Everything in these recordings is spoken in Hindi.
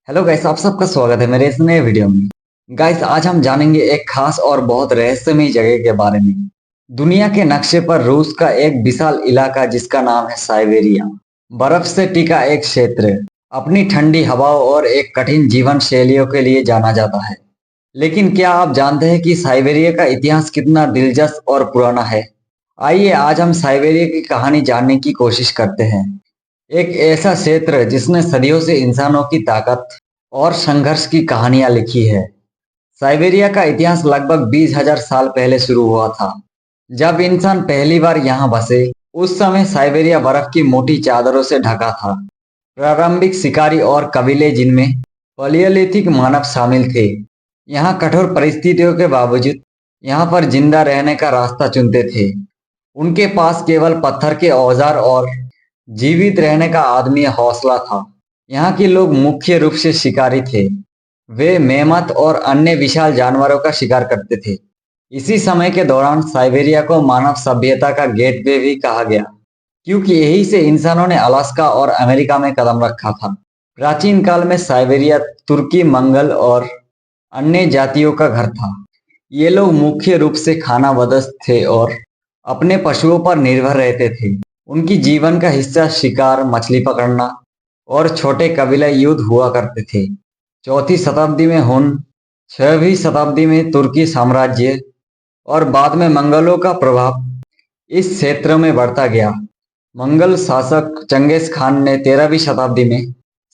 हेलो गाइस, आप सबका स्वागत है मेरे इस नए वीडियो में। गाइस, आज हम जानेंगे एक खास और बहुत रहस्यमयी जगह के बारे में। दुनिया के नक्शे पर रूस का एक विशाल इलाका जिसका नाम है साइबेरिया। बर्फ से टिका एक क्षेत्र अपनी ठंडी हवाओं और एक कठिन जीवन शैलियों के लिए जाना जाता है। लेकिन क्या आप जानते हैं कि साइबेरिया का इतिहास कितना दिलचस्प और पुराना है? आइए आज हम साइबेरिया की कहानी जानने की कोशिश करते हैं। एक ऐसा क्षेत्र जिसने सदियों से इंसानों की ताकत और संघर्ष की कहानियां लिखी है। साइबेरिया का इतिहास लगभग 20,000 साल पहले शुरू हुआ था। जब इंसान पहली बार यहाँ बसे, उस समय साइबेरिया बर्फ की मोटी चादरों से ढका था। प्रारंभिक शिकारी और कबीले जिनमें पलियोलिथिक मानव शामिल थे, यहाँ कठोर परिस्थितियों के बावजूद यहाँ पर जिंदा रहने का रास्ता चुनते थे। उनके पास केवल पत्थर के औजार और जीवित रहने का आदमी हौसला था। यहाँ के लोग मुख्य रूप से शिकारी थे। वे मेमथ और अन्य विशाल जानवरों का शिकार करते थे। इसी समय के दौरान साइबेरिया को मानव सभ्यता का गेटवे भी कहा गया, क्योंकि यही से इंसानों ने अलास्का और अमेरिका में कदम रखा था। प्राचीन काल में साइबेरिया तुर्की, मंगल और अन्य जातियों का घर था। ये लोग मुख्य रूप से खानाबदोश थे और अपने पशुओं पर निर्भर रहते थे। उनकी जीवन का हिस्सा शिकार, मछली पकड़ना और छोटे कबीला युद्ध हुआ करते थे। चौथी शताब्दी में हुन, 6वीं शताब्दी में तुर्की साम्राज्य और बाद में मंगलों का प्रभाव इस क्षेत्र में बढ़ता गया। मंगल शासक चंगेज खान ने 13वीं शताब्दी में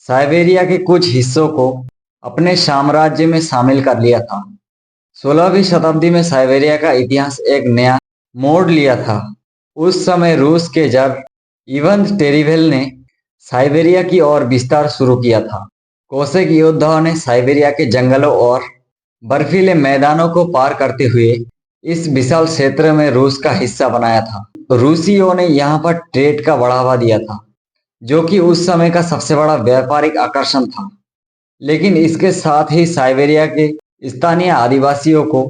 साइबेरिया के कुछ हिस्सों को अपने साम्राज्य में शामिल कर लिया था। 16वीं शताब्दी में साइबेरिया का इतिहास एक नया मोड़ लिया था। उस समय रूस के जार इवन टेरिवेल ने साइबेरिया की ओर विस्तार शुरू किया था। कोसेक योद्धाओं ने साइबेरिया के जंगलों और बर्फीले मैदानों को पार करते हुए इस विशाल क्षेत्र में रूस का हिस्सा बनाया था। रूसियों ने यहाँ पर ट्रेड का बढ़ावा दिया था, जो कि उस समय का सबसे बड़ा व्यापारिक आकर्षण था। लेकिन इसके साथ ही साइबेरिया के स्थानीय आदिवासियों को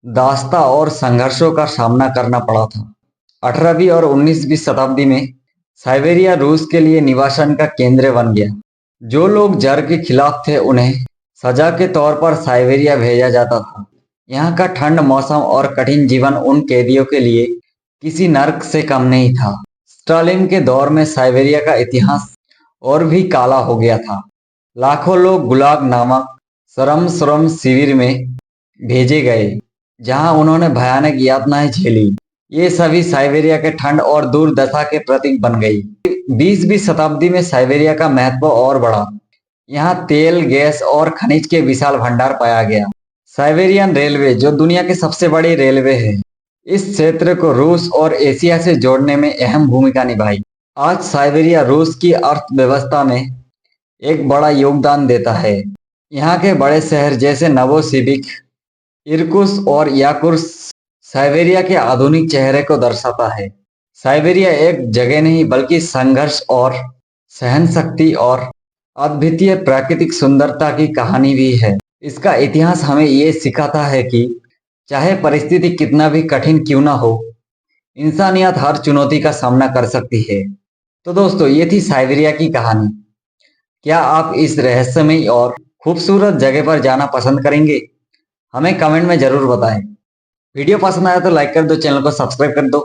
दास्ता और संघर्षों का सामना करना पड़ा था। 18वीं और 19वीं शताब्दी में साइबेरिया रूस के लिए निवासन का केंद्र बन गया। जो लोग जार के खिलाफ थे उन्हें सजा के तौर पर साइबेरिया भेजा जाता था। यहाँ का ठंड मौसम और कठिन जीवन उन कैदियों के लिए किसी नर्क से कम नहीं था। स्टालिन के दौर में साइबेरिया का इतिहास और भी काला हो गया था। लाखों लोग गुलाग नामक श्रम शिविर में भेजे गए, जहां उन्होंने भयानक यातनाएं झेली। ये सभी साइबेरिया के ठंड और दुर्दशा के प्रतीक बन गई। 20वीं शताब्दी में साइबेरिया का महत्व और बढ़ा। यहाँ तेल, गैस और खनिज के विशाल भंडार पाया गया। साइबेरियन रेलवे, जो दुनिया की सबसे बड़ी रेलवे है, इस क्षेत्र को रूस और एशिया से जोड़ने में अहम भूमिका निभाई। आज साइबेरिया रूस की अर्थव्यवस्था में एक बड़ा योगदान देता है। यहाँ के बड़े शहर जैसे नवोसिबिर्स्क, इरकुत्स्क और याकुत्स्क साइबेरिया के आधुनिक चेहरे को दर्शाता है। साइबेरिया एक जगह नहीं बल्कि संघर्ष और सहनशक्ति और अद्वितीय प्राकृतिक सुंदरता की कहानी भी है। इसका इतिहास हमें ये सिखाता है कि चाहे परिस्थिति कितना भी कठिन क्यों ना हो, इंसानियत हर चुनौती का सामना कर सकती है। तो दोस्तों, ये थी साइबेरिया की कहानी। क्या आप इस रहस्यमयी और खूबसूरत जगह पर जाना पसंद करेंगे? हमें कमेंट में जरूर बताएं। वीडियो पसंद आया तो लाइक कर दो, चैनल को सब्सक्राइब कर दो।